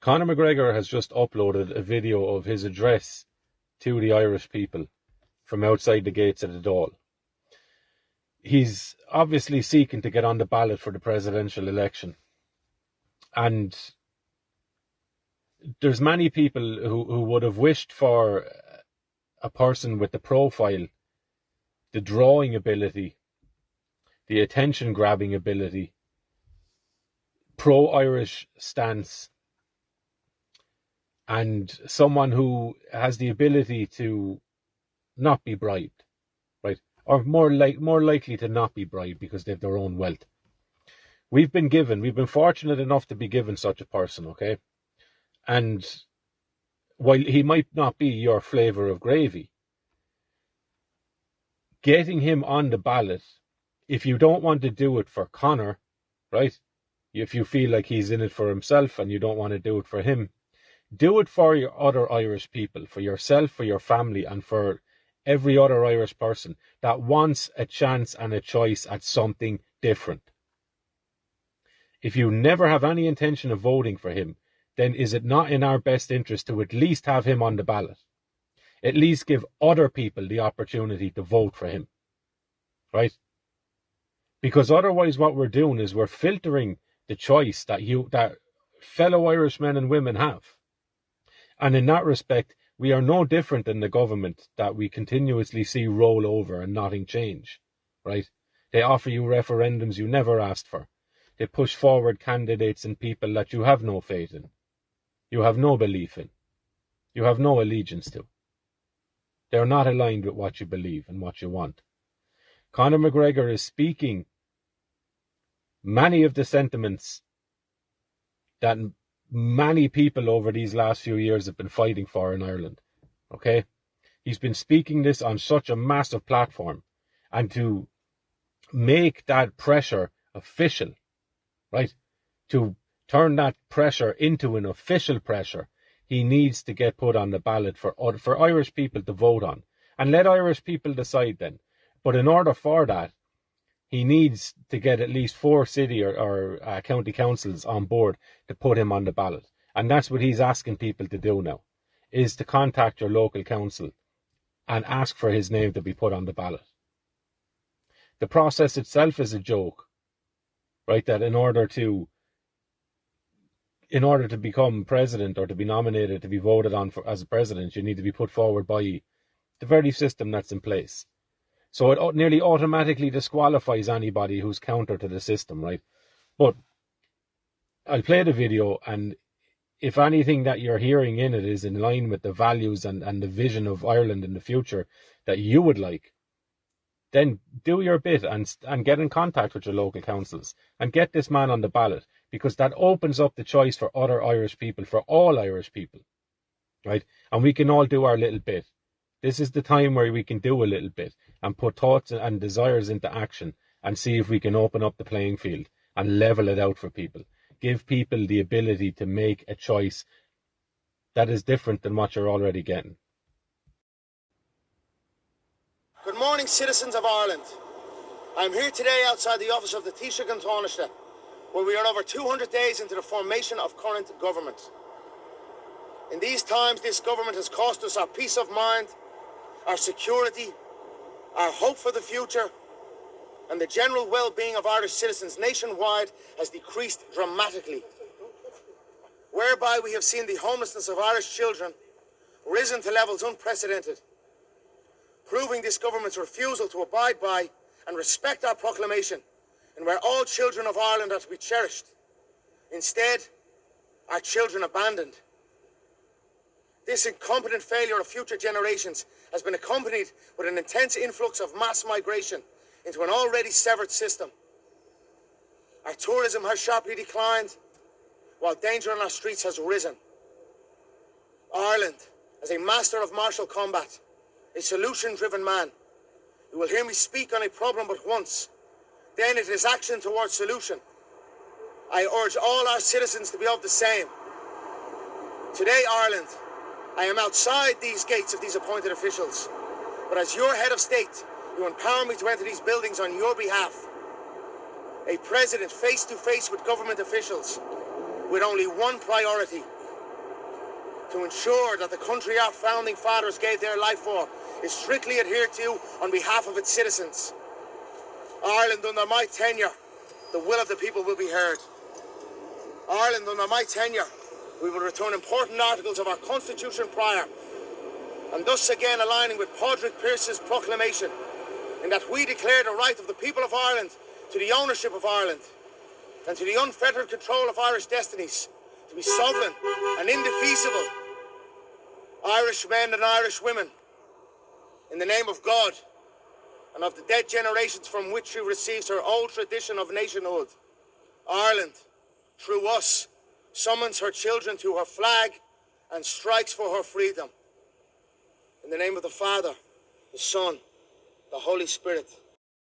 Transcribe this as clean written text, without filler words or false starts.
Conor McGregor has just uploaded a video of his address to the Irish people from outside the gates of the Dáil. He's obviously seeking to get on the ballot for the presidential election. And there's many people who would have wished for a person with the profile, the drawing ability, the attention-grabbing ability, pro-Irish stance, and someone who has the ability to not be bribed, right? Or more likely to not be bribed because they have their own wealth. We've been fortunate enough to be given such a person, okay? And while he might not be your flavour of gravy, getting him on the ballot, if you don't want to do it for Conor, right? If you feel like he's in it for himself and you don't want to do it for him, do it for your other Irish people, for yourself, for your family, and for every other Irish person that wants a chance and a choice at something different. If you never have any intention of voting for him, then is it not in our best interest to at least have him on the ballot? At least give other people the opportunity to vote for him, right? Because otherwise what we're doing is we're filtering the choice that fellow Irish men and women have. And in that respect, we are no different than the government that we continuously see roll over and nothing change, right? They offer you referendums you never asked for. They push forward candidates and people that you have no faith in, you have no belief in, you have no allegiance to. They're not aligned with what you believe and what you want. Conor McGregor is speaking many of the sentiments that many people over these last few years have been fighting for in Ireland, okay? He's been speaking this on such a massive platform, and to make that pressure official, right, to turn that pressure into an official pressure, he needs to get put on the ballot for Irish people to vote on, and let Irish people decide then. But in order for that, he needs to get at least 4 city or county councils on board to put him on the ballot. And that's what he's asking people to do now, is to contact your local council and ask for his name to be put on the ballot. The process itself is a joke, right? That in order to become president or to be nominated, to be voted on as a president, you need to be put forward by the very system that's in place. So it nearly automatically disqualifies anybody who's counter to the system, right? But I'll play the video, and if anything that you're hearing in it is in line with the values and the vision of Ireland in the future that you would like, then do your bit and get in contact with your local councils and get this man on the ballot, because that opens up the choice for other Irish people, for all Irish people, right? And we can all do our little bit. This is the time where we can do a little bit and put thoughts and desires into action and see if we can open up the playing field and level it out for people. Give people the ability to make a choice that is different than what you're already getting. Good morning, citizens of Ireland. I'm here today outside the office of the Taoiseach in Taoiseach, where we are over 200 days into the formation of current government. In these times, this government has cost us our peace of mind, our security, our hope for the future, and the general well-being of Irish citizens nationwide has decreased dramatically, whereby we have seen the homelessness of Irish children risen to levels unprecedented, proving this government's refusal to abide by and respect our proclamation, and where all children of Ireland are to be cherished. Instead, our children abandoned. This incompetent failure of future generations has been accompanied with an intense influx of mass migration into an already severed system. Our tourism has sharply declined, while danger on our streets has risen. Ireland, as a master of martial combat, a solution-driven man, you will hear me speak on a problem but once, then it is action towards solution. I urge all our citizens to be of the same. Today, Ireland, I am outside these gates of these appointed officials, but as your head of state, you empower me to enter these buildings on your behalf. A president face to face with government officials with only one priority, to ensure that the country our founding fathers gave their life for is strictly adhered to on behalf of its citizens. Ireland, under my tenure, the will of the people will be heard. Ireland, under my tenure, we will return important articles of our Constitution prior, and thus again aligning with Padraig Pearse's proclamation, in that we declare the right of the people of Ireland to the ownership of Ireland and to the unfettered control of Irish destinies, to be sovereign and indefeasible Irish men and Irish women, in the name of God and of the dead generations from which she receives her old tradition of nationhood. Ireland, through us, summons her children to her flag and strikes for her freedom. In the name of the Father, the Son, the Holy Spirit.